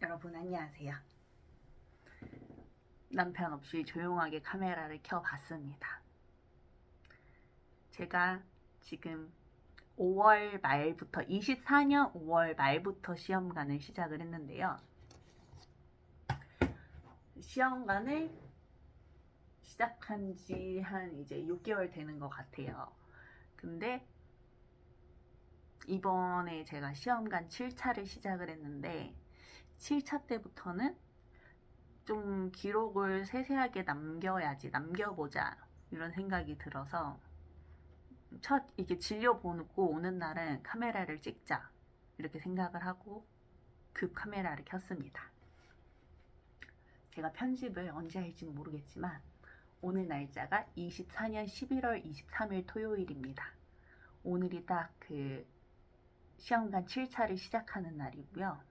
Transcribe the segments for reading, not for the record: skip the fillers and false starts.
여러분 안녕하세요. 남편 없이 조용하게 카메라를 켜봤습니다. 제가 지금 5월 말부터 24년 5월 말부터 시험관을 시작을 했는데요. 시험관을 시작한 지 한 이제 6개월 되는 것 같아요. 근데 이번에 제가 시험관 7차를 시작을 했는데 7차 때부터는 좀 기록을 세세하게 남겨보자 이런 생각이 들어서 첫 이게 진료 보고 오는 날은 카메라를 찍자 이렇게 생각을 하고 급 카메라를 켰습니다. 제가 편집을 언제 할지는 모르겠지만 오늘 날짜가 24년 11월 23일 토요일입니다. 오늘이 딱 그 시험관 7차를 시작하는 날이고요.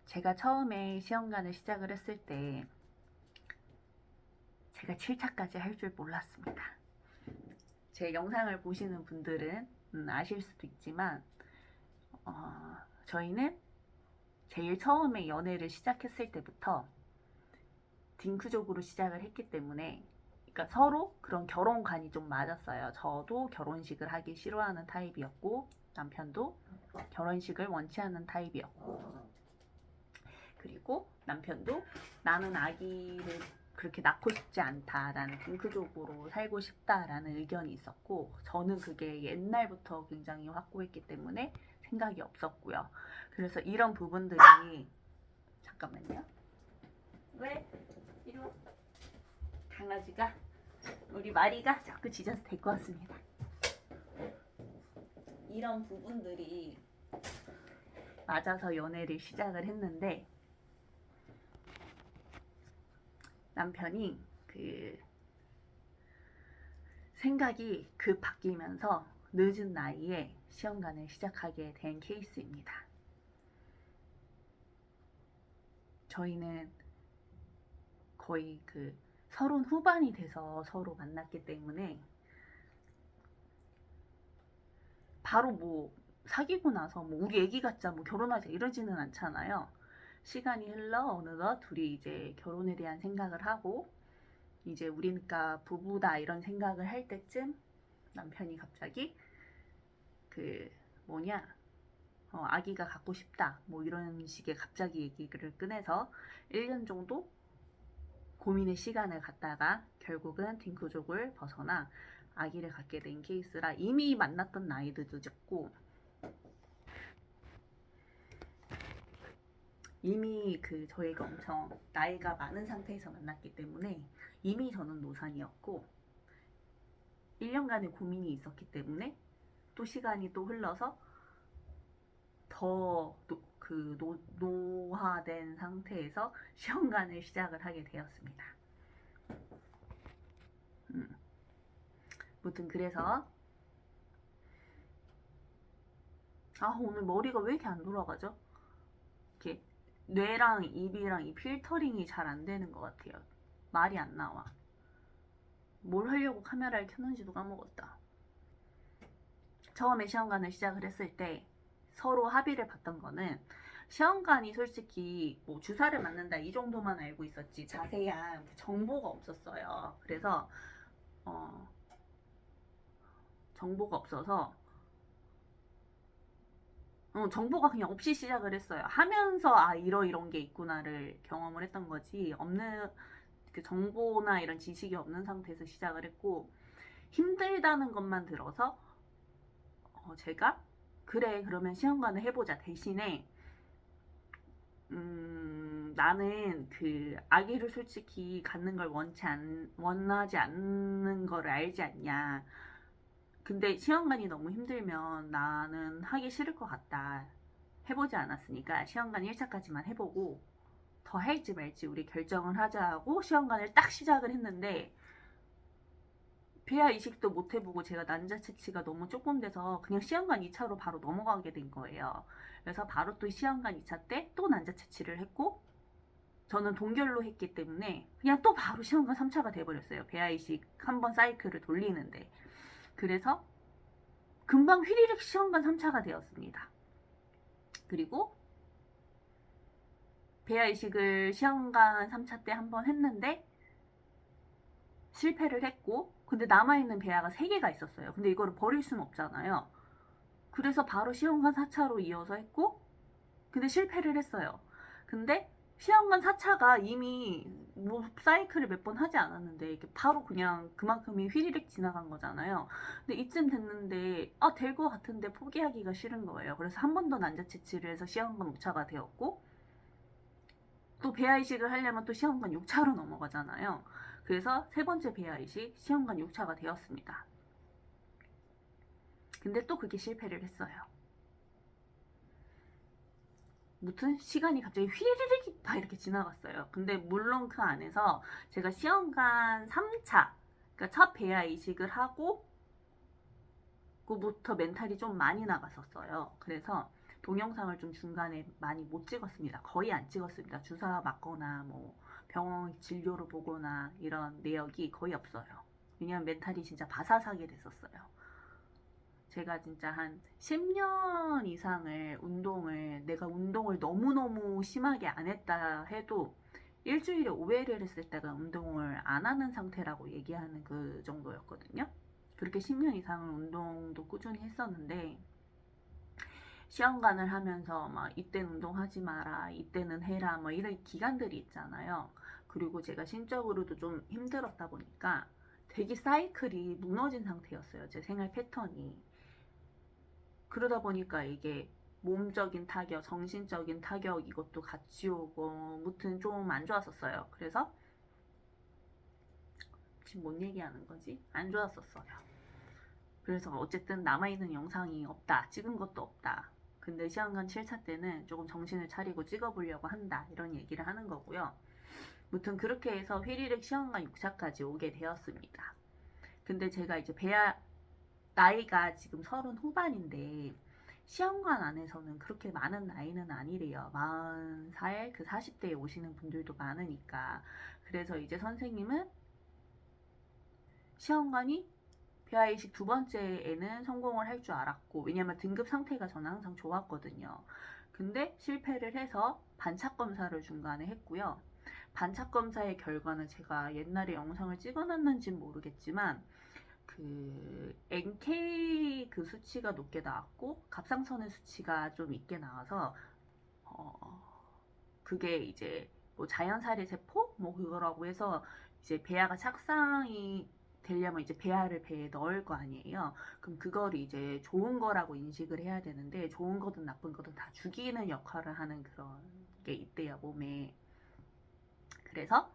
제가 처음에 시험관을 시작을 했을 때 제가 7차까지 할 줄 몰랐습니다. 제 영상을 보시는 분들은 아실 수도 있지만 저희는 제일 처음에 연애를 시작했을 때부터 딩크족으로 시작을 했기 때문에 그러니까 서로 그런 결혼관이 좀 맞았어요. 저도 결혼식을 하기 싫어하는 타입이었고 남편도 결혼식을 원치 않는 타입이었고 그리고 남편도 나는 아기를 그렇게 낳고 싶지 않다라는 딩크족으로 살고 싶다라는 의견이 있었고 저는 그게 옛날부터 굉장히 확고했기 때문에 생각이 없었고요. 그래서 이런 부분들이 잠깐만요. 왜 이런 강아지가 우리 마리가 자꾸 짖어서 될 것 같습니다. 이런 부분들이 맞아서 연애를 시작을 했는데 남편이 그 생각이 급 바뀌면서 늦은 나이에 시험관을 시작하게 된 케이스입니다. 저희는 거의 그 30 후반이 돼서 서로 만났기 때문에 바로 뭐 사귀고 나서 뭐 우리 애기 갖자 뭐 결혼하자 이러지는 않잖아요. 시간이 흘러 어느덧 둘이 이제 결혼에 대한 생각을 하고 이제 우리니까 부부다 이런 생각을 할 때쯤 남편이 갑자기 그 뭐냐 아기가 갖고 싶다 뭐 이런 식의 갑자기 얘기를 꺼내서 1년 정도 고민의 시간을 갖다가 결국은 딩크족을 벗어나 아기를 갖게 된 케이스라 이미 만났던 나이도 늦었고 이미 그 저희가 엄청 나이가 많은 상태에서 만났기 때문에 이미 저는 노산이었고 1년간의 고민이 있었기 때문에 또 시간이 또 흘러서 더 노화된 상태에서 시험관을 시작을 하게 되었습니다. 무튼 그래서 오늘 머리가 왜 이렇게 안 돌아가죠? 이렇게 뇌랑 입이랑 이 필터링이 잘 안 되는 것 같아요. 말이 안 나와. 뭘 하려고 카메라를 켰는지도 까먹었다. 처음에 시험관을 시작을 했을 때 서로 합의를 봤던 거는 시험관이 솔직히 뭐 주사를 맞는다 이 정도만 알고 있었지 자세한 정보가 없었어요. 그래서 정보가 없어서 정보가 그냥 없이 시작을 했어요. 하면서 이런 게 있구나를 경험을 했던 거지 없는 그 정보나 이런 지식이 없는 상태에서 시작을 했고 힘들다는 것만 들어서 제가 그래 그러면 시험관을 해보자 대신에 나는 그 아기를 솔직히 갖는 걸 원하지 않는 거를 알지 않냐. 근데 시험관이 너무 힘들면 나는 하기 싫을 것 같다. 해보지 않았으니까 시험관 1차까지만 해보고 더 할지 말지 우리 결정을 하자고 시험관을 딱 시작을 했는데 폐하 이식도 못 해보고 제가 난자체치가 너무 조금 돼서 그냥 시험관 2차로 바로 넘어가게 된 거예요. 그래서 바로 또 시험관 2차 때 또 난자체치를 했고 저는 동결로 했기 때문에 그냥 또 바로 시험관 3차가 돼버렸어요. 폐하 이식 한번 사이클을 돌리는데 그래서 금방 휘리릭 시험관 3차가 되었습니다. 그리고 배아 이식을 시험관 3차 때 한번 했는데 실패를 했고, 근데 남아있는 배아가 3개가 있었어요. 근데 이거를 버릴 수는 없잖아요. 그래서 바로 시험관 4차로 이어서 했고, 근데 실패를 했어요. 근데 시험관 4차가 이미 뭐 사이클을 몇 번 하지 않았는데 이게 바로 그냥 그만큼이 휘리릭 지나간 거잖아요. 근데 이쯤 됐는데 될 것 같은데 포기하기가 싫은 거예요. 그래서 한 번 더 난자 채취를 해서 시험관 5차가 되었고, 또 배아 이식을 하려면 또 시험관 6차로 넘어가잖아요. 그래서 세 번째 배아 이식 시험관 6차가 되었습니다. 근데 또 그게 실패를 했어요. 무튼 시간이 갑자기 휘리릭 다 이렇게 지나갔어요. 근데 물론 그 안에서 제가 시험관 3차, 그러니까 첫 배아 이식을 하고 그부터 멘탈이 좀 많이 나갔었어요. 그래서 동영상을 좀 중간에 많이 못 찍었습니다. 거의 안 찍었습니다. 주사 맞거나 뭐 병원 진료를 보거나 이런 내역이 거의 없어요. 왜냐면 멘탈이 진짜 바사삭이 됐었어요. 제가 진짜 한 10년 이상을 내가 운동을 너무너무 심하게 안 했다 해도 일주일에 5회를 했을 때가 운동을 안 하는 상태라고 얘기하는 그 정도였거든요. 그렇게 10년 이상을 운동도 꾸준히 했었는데, 시험관을 하면서 막 이때는 운동하지 마라, 이때는 해라, 뭐 이런 기간들이 있잖아요. 그리고 제가 심적으로도 좀 힘들었다 보니까 되게 사이클이 무너진 상태였어요. 제 생활 패턴이. 그러다 보니까 이게 몸적인 타격, 정신적인 타격 이것도 같이 오고, 무튼 좀 안 좋았었어요. 그래서 지금 뭔 얘기하는 거지? 안 좋았었어요. 그래서 어쨌든 남아있는 영상이 없다, 찍은 것도 없다. 근데 시험관 7차 때는 조금 정신을 차리고 찍어보려고 한다, 이런 얘기를 하는 거고요. 무튼 그렇게 해서 휘리릭 시험관 6차까지 오게 되었습니다. 근데 제가 이제 나이가 지금 30 후반인데 시험관 안에서는 그렇게 많은 나이는 아니래요. 44에 그 40대에 오시는 분들도 많으니까. 그래서 이제 선생님은 시험관이 배아이식 2번째에는 성공을 할 줄 알았고, 왜냐면 등급 상태가 저는 항상 좋았거든요. 근데 실패를 해서 반착 검사를 중간에 했고요. 반착 검사의 결과는 제가 옛날에 영상을 찍어놨는지 모르겠지만 그 NK 그 수치가 높게 나왔고 갑상선의 수치가 좀 있게 나와서 그게 이제 뭐 자연살이 세포 뭐 그거라고 해서 이제 배아가 착상이 되려면 이제 배아를 배에 넣을 거 아니에요. 그럼 그거를 이제 좋은 거라고 인식을 해야 되는데, 좋은 거든 나쁜 거든 다 죽이는 역할을 하는 그런 게 있대요, 몸에. 그래서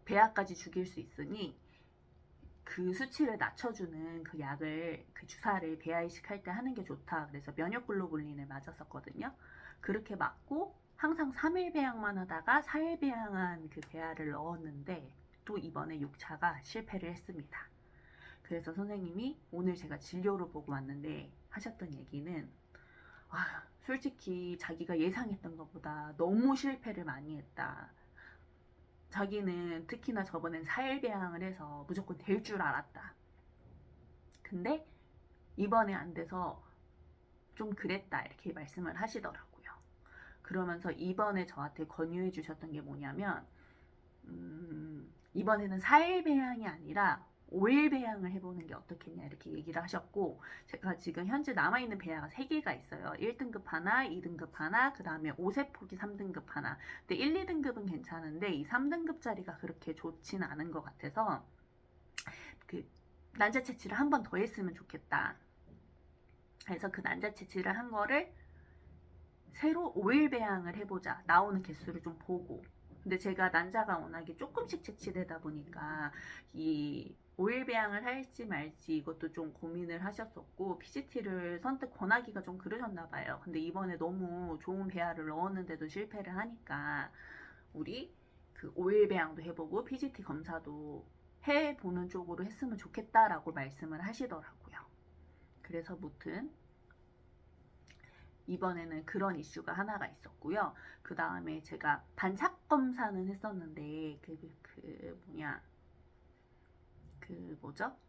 배아까지 죽일 수 있으니 그 수치를 낮춰주는 그 약을, 그 주사를 배아 이식할 때 하는 게 좋다. 그래서 면역글로불린을 맞았었거든요. 그렇게 맞고 항상 3일 배양만 하다가 4일 배양한 그 배아를 넣었는데 또 이번에 6차가 실패를 했습니다. 그래서 선생님이 오늘 제가 진료를 보고 왔는데 하셨던 얘기는, 솔직히 자기가 예상했던 것보다 너무 실패를 많이 했다. 자기는 특히나 저번엔 4일 배양을 해서 무조건 될 줄 알았다. 근데 이번에 안 돼서 좀 그랬다, 이렇게 말씀을 하시더라고요. 그러면서 이번에 저한테 권유해 주셨던 게 뭐냐면, 이번에는 4일 배양이 아니라 5일 배양을 해보는 게 어떻겠냐, 이렇게 얘기를 하셨고, 제가 지금 현재 남아있는 배아가 3개가 있어요. 1등급 하나, 2등급 하나, 그 다음에 5세포기 3등급 하나. 근데 1, 2등급은 괜찮은데 이 3등급짜리가 그렇게 좋지는 않은 것 같아서 그 난자 채취를 한 번 더 했으면 좋겠다. 그래서 그 난자 채취를 한 거를 새로 5일 배양을 해보자. 나오는 개수를 좀 보고. 근데 제가 난자가 워낙에 조금씩 채취되다 보니까 이 5일 배양을 할지 말지 이것도 좀 고민을 하셨었고, PGT를 선뜻 권하기가 좀 그러셨나 봐요. 근데 이번에 너무 좋은 배아를 넣었는데도 실패를 하니까 우리 그 5일 배양도 해보고 PGT 검사도 해보는 쪽으로 했으면 좋겠다라고 말씀을 하시더라고요. 그래서 무튼 이번에는 그런 이슈가 하나가 있었고요. 그 다음에 제가 반착 검사는 했었는데 그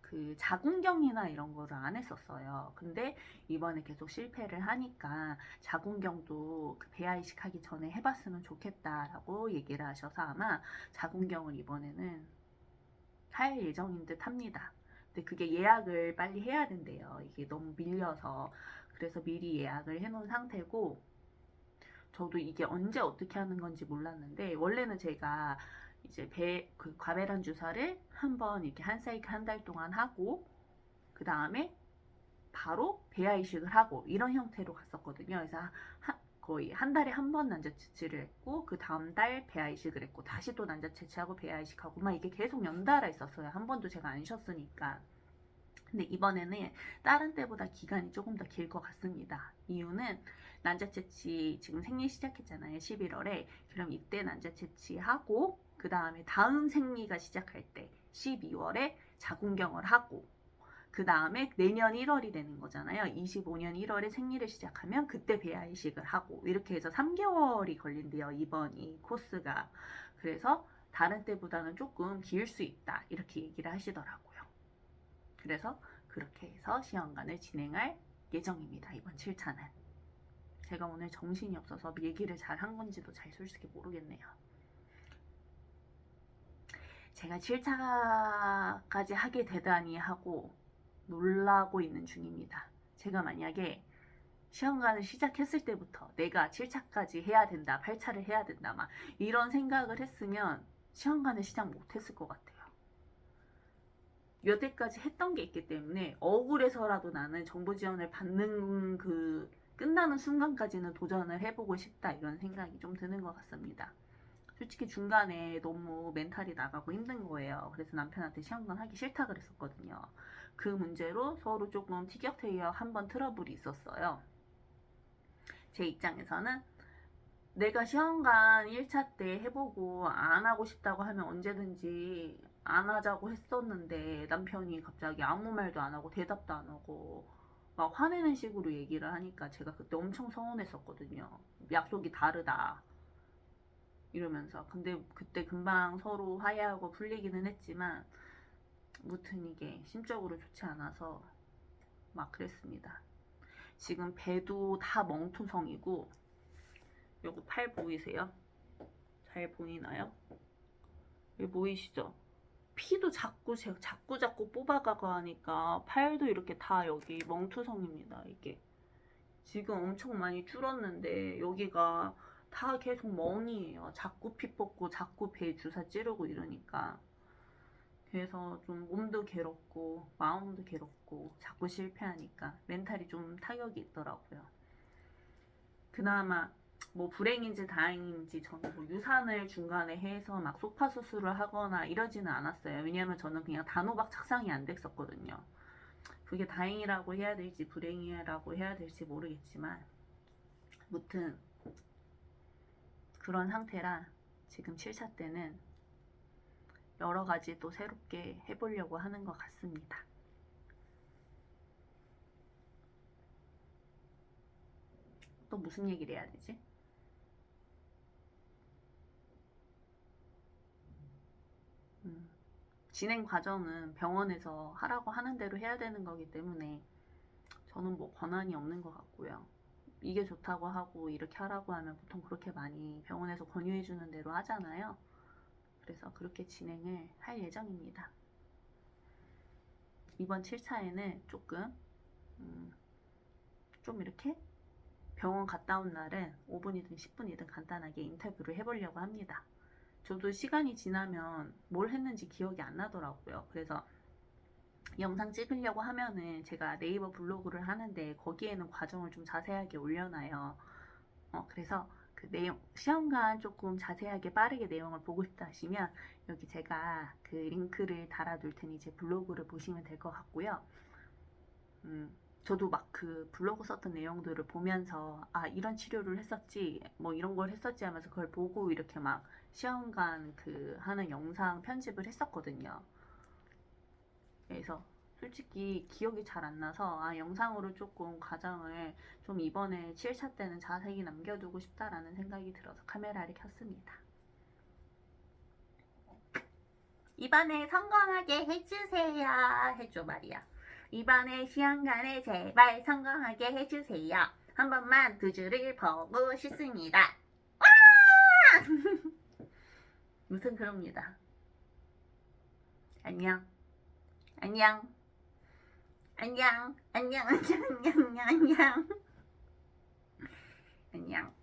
그 자궁경이나 이런 거를 안 했었어요. 근데 이번에 계속 실패를 하니까 자궁경도 그 배아 이식하기 전에 해봤으면 좋겠다라고 얘기를 하셔서 아마 자궁경을 이번에는 할 예정인 듯 합니다. 근데 그게 예약을 빨리 해야 된대요. 이게 너무 밀려서. 그래서 미리 예약을 해놓은 상태고, 저도 이게 언제 어떻게 하는 건지 몰랐는데, 원래는 제가 이제 그 과배란 주사를 한번 이렇게 한 사이클 한 달 동안 하고, 그 다음에 바로 배아 이식을 하고, 이런 형태로 갔었거든요. 그래서 거의 한 달에 한 번 난자 채취를 했고, 그 다음 달 배아 이식을 했고, 다시 또 난자 채취하고 배아 이식하고, 막 이게 계속 연달아 있었어요. 한 번도 제가 안 쉬었으니까. 근데 이번에는 다른 때보다 기간이 조금 더 길 것 같습니다. 이유는 난자 채취 지금 생리 시작했잖아요. 11월에. 그럼 이때 난자 채취하고 그 다음에 다음 생리가 시작할 때 12월에 자궁경을 하고 그 다음에 내년 1월이 되는 거잖아요. 25년 1월에 생리를 시작하면 그때 배아 이식을 하고 이렇게 해서 3개월이 걸린대요. 이번 이 코스가. 그래서 다른 때보다는 조금 길 수 있다. 이렇게 얘기를 하시더라고요. 그래서 그렇게 해서 시험관을 진행할 예정입니다. 이번 7차는. 제가 오늘 정신이 없어서 얘기를 잘 한 건지도 잘 솔직히 모르겠네요. 제가 7차까지 하게 되다니 하고 놀라고 있는 중입니다. 제가 만약에 시험관을 시작했을 때부터 내가 7차까지 해야 된다, 8차를 해야 된다, 막 이런 생각을 했으면 시험관을 시작 못했을 것 같아요. 여태까지 했던 게 있기 때문에 억울해서라도 나는 정보 지원을 받는 그 끝나는 순간까지는 도전을 해보고 싶다 이런 생각이 좀 드는 것 같습니다. 솔직히 중간에 너무 멘탈이 나가고 힘든 거예요. 그래서 남편한테 시험관 하기 싫다 그랬었거든요. 그 문제로 서로 조금 티격태격 한번 트러블이 있었어요. 제 입장에서는 내가 시험관 1차 때 해보고 안 하고 싶다고 하면 언제든지 안 하자고 했었는데 남편이 갑자기 아무 말도 안 하고 대답도 안 하고 막 화내는 식으로 얘기를 하니까 제가 그때 엄청 서운했었거든요. 약속이 다르다 이러면서. 근데 그때 금방 서로 화해하고 풀리기는 했지만 무튼 이게 심적으로 좋지 않아서 막 그랬습니다. 지금 배도 다 멍투성이고 여기 팔 보이세요? 잘 보이나요? 여기 보이시죠? 피도 자꾸 뽑아가고 하니까 팔도 이렇게 다 여기 멍투성입니다. 이게 지금 엄청 많이 줄었는데 여기가 다 계속 멍이에요. 자꾸 피 뽑고 자꾸 배 주사 찌르고 이러니까. 그래서 좀 몸도 괴롭고 마음도 괴롭고 자꾸 실패하니까 멘탈이 좀 타격이 있더라고요. 그나마 뭐 불행인지 다행인지 저는 뭐 유산을 중간에 해서 막 소파 수술을 하거나 이러지는 않았어요. 왜냐면 저는 그냥 단호박 착상이 안 됐었거든요. 그게 다행이라고 해야 될지 불행이라고 해야 될지 모르겠지만 무튼 그런 상태라 지금 7차 때는 여러 가지 또 새롭게 해보려고 하는 것 같습니다. 또 무슨 얘기를 해야 되지? 진행 과정은 병원에서 하라고 하는 대로 해야 되는 거기 때문에 저는 뭐 권한이 없는 것 같고요. 이게 좋다고 하고 이렇게 하라고 하면 보통 그렇게 많이 병원에서 권유해 주는 대로 하잖아요. 그래서 그렇게 진행을 할 예정입니다. 이번 7차에는 조금 좀 이렇게 병원 갔다 온 날은 5분이든 10분이든 간단하게 인터뷰를 해보려고 합니다. 저도 시간이 지나면 뭘 했는지 기억이 안 나더라고요. 그래서 영상 찍으려고 하면은 제가 네이버 블로그를 하는데 거기에는 과정을 좀 자세하게 올려놔요. 그래서 그 내용, 시험관 조금 자세하게 빠르게 내용을 보고 싶다 하시면 여기 제가 그 링크를 달아둘 테니 제 블로그를 보시면 될 것 같고요. 저도 막 그 블로그 썼던 내용들을 보면서 아 이런 치료를 했었지 뭐 이런 걸 했었지 하면서 그걸 보고 이렇게 막 시험관 그 하는 영상 편집을 했었거든요. 그래서 솔직히 기억이 잘 안 나서 아 영상으로 조금 과정을 좀 이번에 7차 때는 자세히 남겨두고 싶다라는 생각이 들어서 카메라를 켰습니다. 이번에 성공하게 해주세요. 해줘 말이야. 이번에 시험관에 제발 성공하게 해주세요. 한 번만 두 줄을 보고 싶습니다. 와! 무슨 그럽니다. 안녕. 안녕. 안녕. 안녕. 안녕. 안녕. 안녕. 안녕.